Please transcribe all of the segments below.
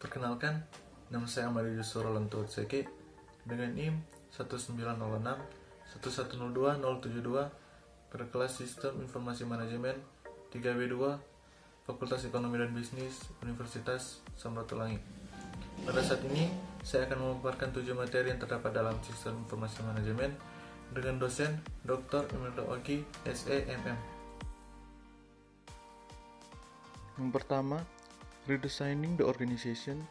Perkenalkan, nama saya Amari Yusuf Rolanto Seke dengan NIM 1906 1102 072 pada kelas Sistem Informasi Manajemen 3B2 Fakultas Ekonomi dan Bisnis Universitas Samratulangi. Pada saat ini, saya akan memaparkan 7 materi yang terdapat dalam Sistem Informasi Manajemen dengan dosen Dr. Imelda Oki, SEMM. Yang pertama, Redesigning the Organization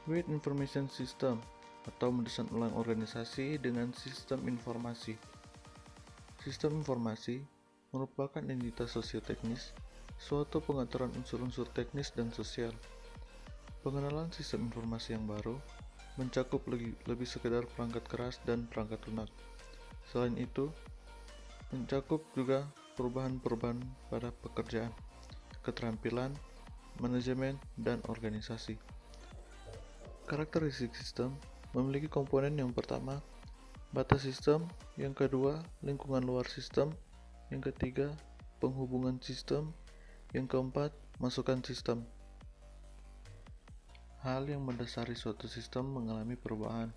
with Information System atau mendesain ulang organisasi dengan sistem informasi. Sistem informasi merupakan entitas sosioteknis, suatu pengaturan unsur-unsur teknis dan sosial. Pengenalan sistem informasi yang baru mencakup lebih sekedar perangkat keras dan perangkat lunak. Selain itu, mencakup juga perubahan-perubahan pada pekerjaan, keterampilan, manajemen, dan organisasi. Karakteristik sistem memiliki komponen yang pertama, batas sistem, yang kedua, lingkungan luar sistem, yang ketiga, penghubungan sistem, yang keempat, masukan sistem. Hal yang mendasari suatu sistem mengalami perubahan.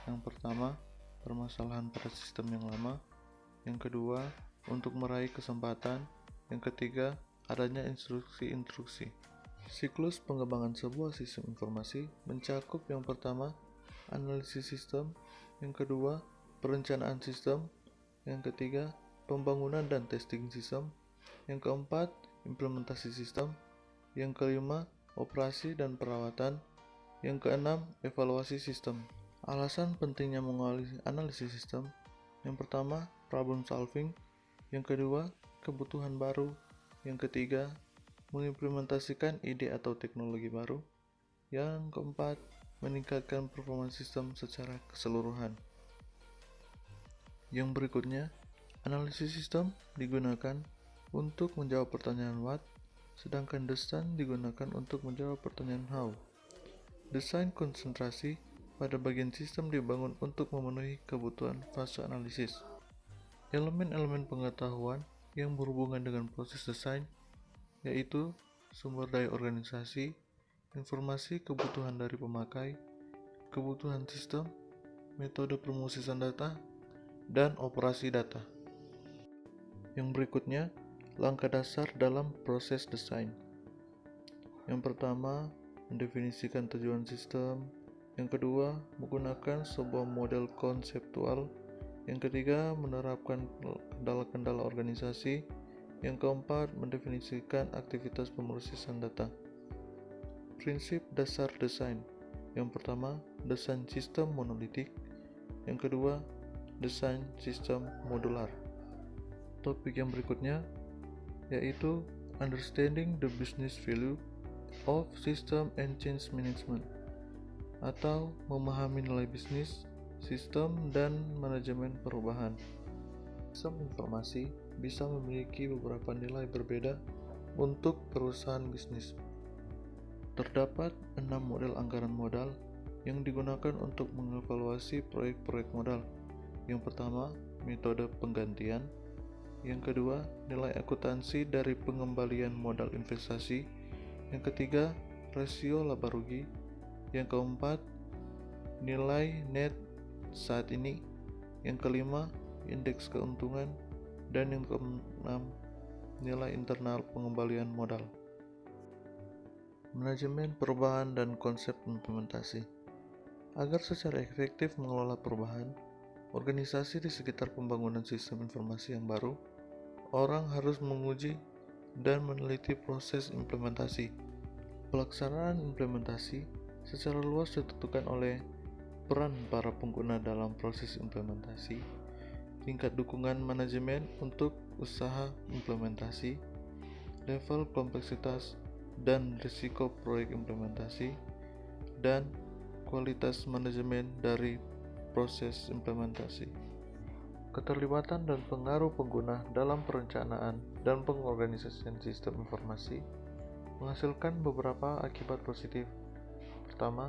Yang pertama, permasalahan pada sistem yang lama, yang kedua, untuk meraih kesempatan, yang ketiga, adanya instruksi-instruksi. Siklus pengembangan sebuah sistem informasi mencakup yang pertama, analisis sistem, yang kedua, perencanaan sistem, yang ketiga, pembangunan dan testing sistem, yang keempat, implementasi sistem, yang kelima, operasi dan perawatan, yang keenam, evaluasi sistem. Alasan pentingnya menganalisis analisis sistem, yang pertama, problem solving, yang kedua, kebutuhan baru, yang ketiga, mengimplementasikan ide atau teknologi baru, yang keempat, meningkatkan performa sistem secara keseluruhan. Yang berikutnya, analisis sistem digunakan untuk menjawab pertanyaan what, sedangkan desain digunakan untuk menjawab pertanyaan how. Desain konsentrasi pada bagian sistem dibangun untuk memenuhi kebutuhan fase analisis. Elemen-elemen pengetahuan yang berhubungan dengan proses desain yaitu sumber daya organisasi, informasi kebutuhan dari pemakai, kebutuhan sistem, metode pemrosesan data, dan operasi data. Yang berikutnya, langkah dasar dalam proses desain. Yang pertama, mendefinisikan tujuan sistem. Yang kedua, menggunakan sebuah model konseptual. Yang ketiga, menerapkan kendala-kendala organisasi. Yang keempat, mendefinisikan aktivitas pemrosesan data. Prinsip dasar desain. Yang pertama, desain sistem monolitik. Yang kedua, desain sistem modular. Topik yang berikutnya yaitu Understanding the Business Value of System and Change Management atau memahami nilai bisnis, sistem, dan manajemen perubahan. Sistem informasi bisa memiliki beberapa nilai berbeda untuk perusahaan bisnis. Terdapat 6 model anggaran modal yang digunakan untuk mengevaluasi proyek-proyek modal. Yang pertama, metode penggantian. Yang kedua, nilai akuntansi dari pengembalian modal investasi. Yang ketiga, rasio laba rugi. Yang keempat, nilai net saat ini. Yang kelima, indeks keuntungan. Dan yang keenam, nilai internal pengembalian modal. Manajemen perubahan dan konsep implementasi. Agar secara efektif mengelola perubahan organisasi di sekitar pembangunan sistem informasi yang baru, orang harus menguji dan meneliti proses implementasi. Pelaksanaan implementasi secara luas ditentukan oleh peran para pengguna dalam proses implementasi, tingkat dukungan manajemen untuk usaha implementasi, level kompleksitas dan risiko proyek implementasi, dan kualitas manajemen dari proses implementasi. Keterlibatan dan pengaruh pengguna dalam perencanaan dan pengorganisasian sistem informasi menghasilkan beberapa akibat positif. Pertama,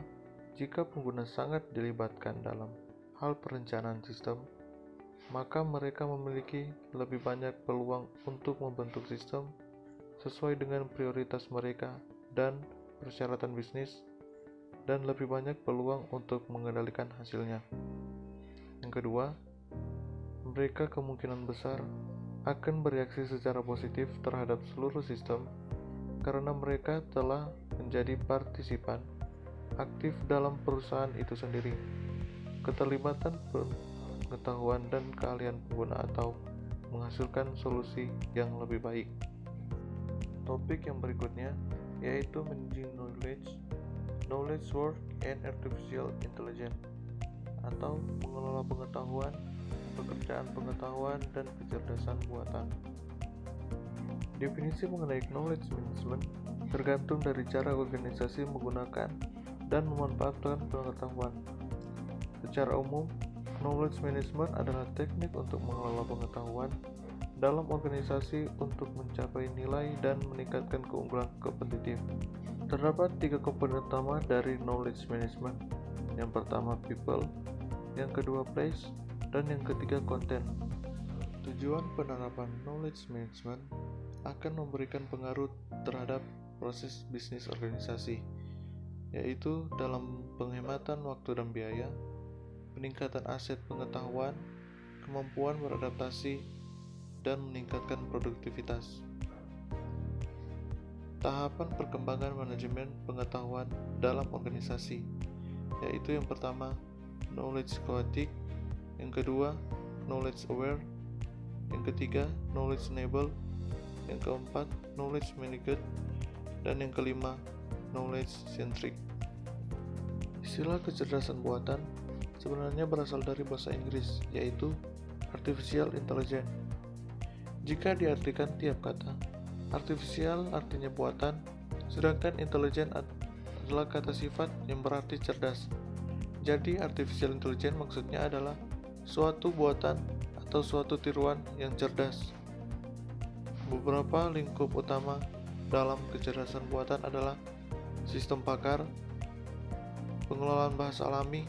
jika pengguna sangat dilibatkan dalam hal perencanaan sistem, maka mereka memiliki lebih banyak peluang untuk membentuk sistem sesuai dengan prioritas mereka dan persyaratan bisnis dan lebih banyak peluang untuk mengendalikan hasilnya. Yang kedua, mereka kemungkinan besar akan bereaksi secara positif terhadap seluruh sistem karena mereka telah menjadi partisipan aktif dalam perusahaan itu sendiri. Keterlibatan pengetahuan dan keahlian pengguna atau menghasilkan solusi yang lebih baik. Topik yang berikutnya yaitu managing knowledge work and artificial intelligence, atau mengelola pengetahuan, pekerjaan pengetahuan, dan kecerdasan buatan. Definisi mengenai knowledge management tergantung dari cara organisasi menggunakan dan memanfaatkan pengetahuan. Secara umum, knowledge management adalah teknik untuk mengelola pengetahuan dalam organisasi untuk mencapai nilai dan meningkatkan keunggulan kompetitif. Terdapat 3 komponen utama dari knowledge management. Yang pertama people, yang kedua place, dan yang ketiga content. Tujuan penerapan knowledge management akan memberikan pengaruh terhadap proses bisnis organisasi, yaitu dalam penghematan waktu dan biaya, peningkatan aset pengetahuan, kemampuan beradaptasi, dan meningkatkan produktivitas. Tahapan perkembangan manajemen pengetahuan dalam organisasi, yaitu yang pertama knowledge quality, yang kedua knowledge aware, yang ketiga knowledge enable, yang keempat knowledge managed, dan yang kelima knowledge centric. Istilah kecerdasan buatan sebenarnya berasal dari bahasa Inggris, yaitu artificial intelligence. Jika diartikan tiap kata, artificial artinya buatan, sedangkan intelligent adalah kata sifat yang berarti cerdas. Jadi artificial intelligence maksudnya adalah suatu buatan atau suatu tiruan yang cerdas. Beberapa lingkup utama dalam kecerdasan buatan adalah sistem pakar, pengelolaan bahasa alami,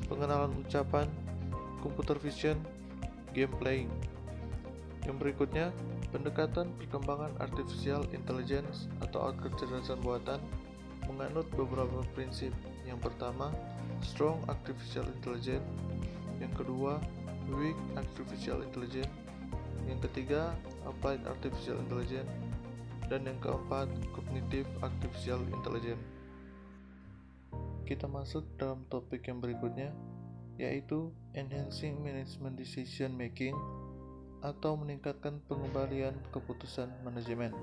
pengenalan ucapan, computer vision, game playing. Yang berikutnya, pendekatan perkembangan artificial intelligence atau kecerdasan buatan menganut beberapa prinsip. Yang pertama, strong artificial intelligence. Yang kedua, weak artificial intelligence. Yang ketiga, applied artificial intelligence. Dan yang keempat, cognitive artificial intelligence. Kita masuk dalam topik yang berikutnya, yaitu enhancing management decision making atau meningkatkan pengembalian keputusan manajemen.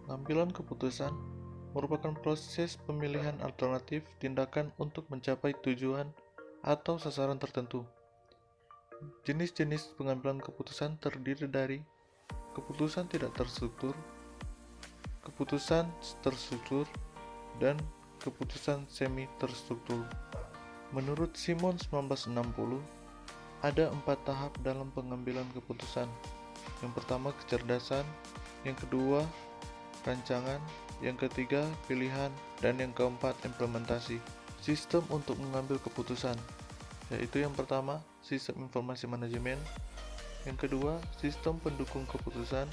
Pengambilan keputusan merupakan proses pemilihan alternatif tindakan untuk mencapai tujuan atau sasaran tertentu. Jenis-jenis pengambilan keputusan terdiri dari keputusan tidak terstruktur, keputusan terstruktur, dan keputusan semi terstruktur. Menurut Simon 1960, ada 4 tahap dalam pengambilan keputusan. Yang pertama kecerdasan, yang kedua rancangan, yang ketiga pilihan, dan yang keempat implementasi. Sistem untuk mengambil keputusan, yaitu yang pertama sistem informasi manajemen, yang kedua sistem pendukung keputusan,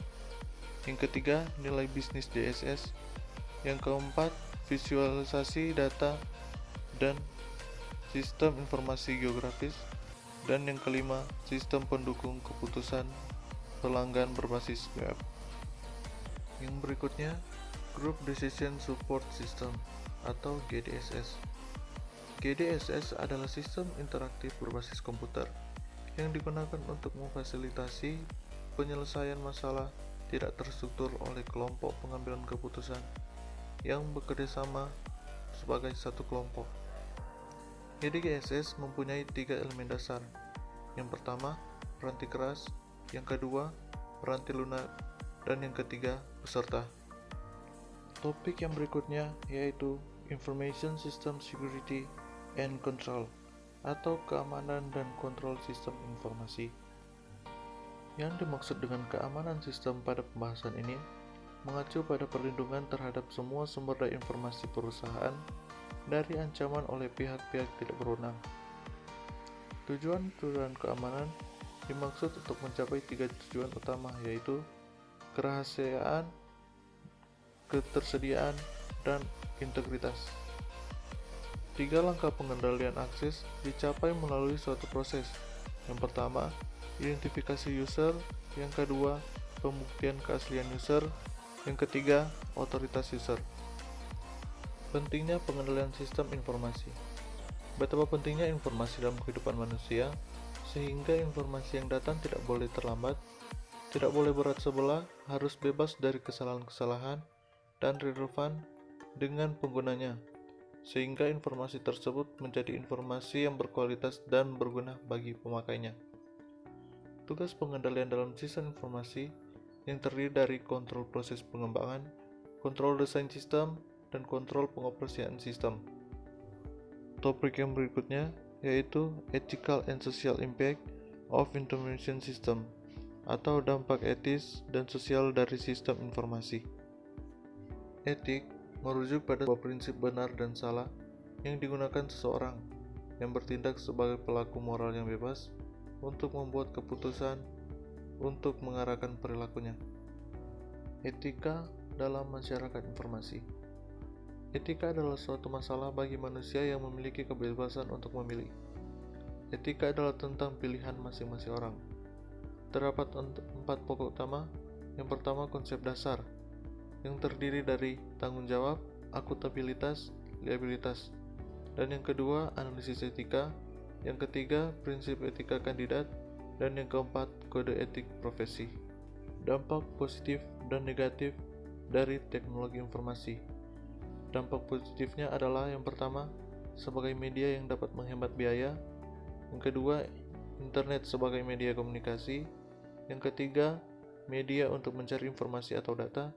yang ketiga nilai bisnis DSS, yang keempat visualisasi data dan sistem informasi geografis, dan yang kelima sistem pendukung keputusan pelanggan berbasis web. Yang berikutnya Group Decision Support System atau GDSS. GDSS adalah sistem interaktif berbasis komputer yang digunakan untuk memfasilitasi penyelesaian masalah tidak terstruktur oleh kelompok pengambilan keputusan yang bekerjasama sebagai satu kelompok. GDSS mempunyai 3 elemen dasar. Yang pertama, peranti keras, yang kedua, peranti lunak, dan yang ketiga, peserta. Topik yang berikutnya yaitu Information System Security and Control atau keamanan dan kontrol sistem informasi. Yang dimaksud dengan keamanan sistem pada pembahasan ini mengacu pada perlindungan terhadap semua sumber daya informasi perusahaan dari ancaman oleh pihak-pihak tidak berwenang. Tujuan keamanan dimaksud untuk mencapai 3 tujuan utama, yaitu kerahasiaan, ketersediaan, dan integritas. Tiga langkah pengendalian akses dicapai melalui suatu proses. Yang pertama, identifikasi user. Yang kedua, pembuktian keaslian user. Yang ketiga, otoritas user. Pentingnya pengendalian sistem informasi. Betapa pentingnya informasi dalam kehidupan manusia, sehingga informasi yang datang tidak boleh terlambat, tidak boleh berat sebelah, harus bebas dari kesalahan-kesalahan, dan relevan dengan penggunanya, sehingga informasi tersebut menjadi informasi yang berkualitas dan berguna bagi pemakainya. Tugas pengendalian dalam sistem informasi yang terdiri dari kontrol proses pengembangan, kontrol desain sistem, dan kontrol pengoperasian sistem. Topik yang berikutnya yaitu Ethical and Social Impact of Information System, atau dampak etis dan sosial dari sistem informasi. Etik merujuk pada sebuah prinsip benar dan salah yang digunakan seseorang yang bertindak sebagai pelaku moral yang bebas untuk membuat keputusan untuk mengarahkan perilakunya. Etika dalam masyarakat informasi. Etika adalah suatu masalah bagi manusia yang memiliki kebebasan untuk memilih. Etika adalah tentang pilihan masing-masing orang. Terdapat 4 pokok utama. Yang pertama, konsep dasar, yang terdiri dari tanggung jawab, akuntabilitas, liabilitas. Dan yang kedua, analisis etika. Yang ketiga, prinsip etika kandidat. Dan yang keempat, kode etik profesi. Dampak positif dan negatif dari teknologi informasi. Dampak positifnya adalah yang pertama, sebagai media yang dapat menghemat biaya. Yang kedua, internet sebagai media komunikasi. Yang ketiga, media untuk mencari informasi atau data.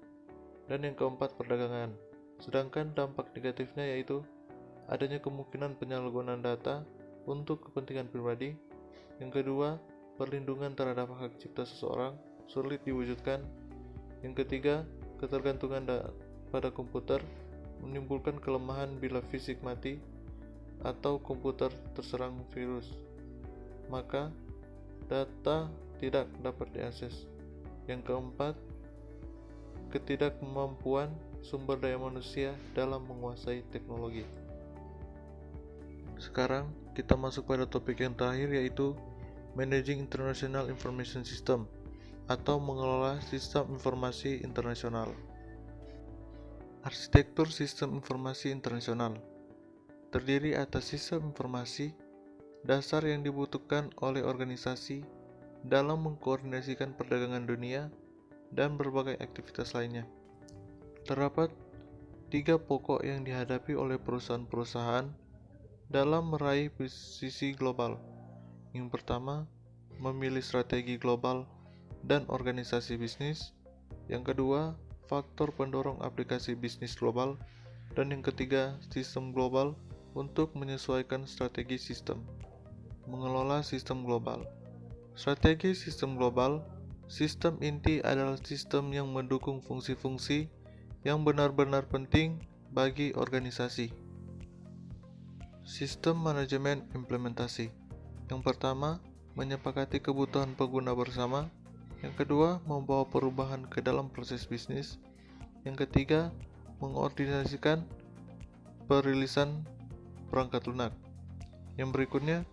Dan yang keempat, perdagangan. Sedangkan dampak negatifnya yaitu adanya kemungkinan penyalahgunaan data untuk kepentingan pribadi. Yang kedua, perlindungan terhadap hak cipta seseorang sulit diwujudkan. Yang ketiga, ketergantungan pada komputer menimbulkan kelemahan bila fisik mati atau komputer terserang virus, maka data tidak dapat diakses. Yang keempat, ketidakmampuan sumber daya manusia dalam menguasai teknologi. Sekarang kita masuk pada topik yang terakhir, yaitu Managing International Information System, atau mengelola sistem informasi internasional. Arsitektur sistem informasi internasional terdiri atas sistem informasi dasar yang dibutuhkan oleh organisasi dalam mengkoordinasikan perdagangan dunia dan berbagai aktivitas lainnya. Terdapat 3 pokok yang dihadapi oleh perusahaan-perusahaan dalam meraih posisi global. Yang pertama, memilih strategi global dan organisasi bisnis. Yang kedua, faktor pendorong aplikasi bisnis global. Dan yang ketiga, sistem global untuk menyesuaikan strategi sistem. Mengelola sistem global. Strategi sistem global. Sistem inti adalah sistem yang mendukung fungsi-fungsi yang benar-benar penting bagi organisasi. Sistem manajemen implementasi. Yang pertama, menyepakati kebutuhan pengguna bersama. Yang kedua, membawa perubahan ke dalam proses bisnis. Yang ketiga, mengordinasikan perilisan perangkat lunak. Yang berikutnya,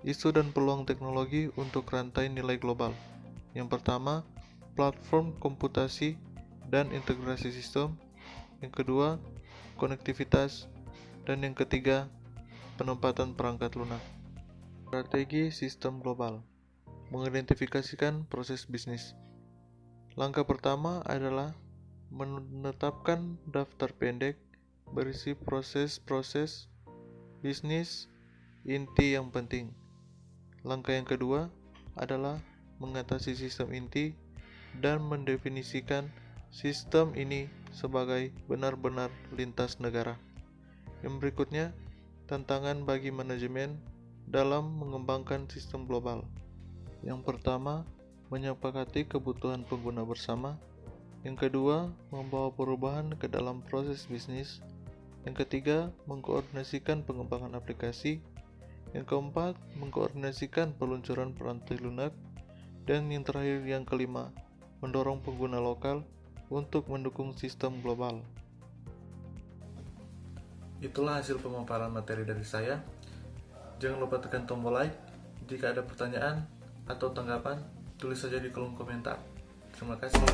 isu dan peluang teknologi untuk rantai nilai global. Yang pertama, platform komputasi dan integrasi sistem. Yang kedua, konektivitas. Dan yang ketiga, penempatan perangkat lunak. Strategi sistem global. Mengidentifikasikan proses bisnis. Langkah pertama adalah menetapkan daftar pendek berisi proses-proses bisnis inti yang penting. Langkah yang kedua adalah mengatasi sistem inti dan mendefinisikan sistem ini sebagai benar-benar lintas negara. Yang berikutnya, tantangan bagi manajemen dalam mengembangkan sistem global. Yang pertama, menyepakati kebutuhan pengguna bersama. Yang kedua, membawa perubahan ke dalam proses bisnis. Yang ketiga, mengkoordinasikan pengembangan aplikasi. Yang keempat, mengkoordinasikan peluncuran perantai lunak. Dan yang terakhir, yang kelima, mendorong pengguna lokal untuk mendukung sistem global. Itulah hasil pemaparan materi dari saya. Jangan lupa tekan tombol like. Jika ada pertanyaan atau tanggapan, tulis saja di kolom komentar. Terima kasih.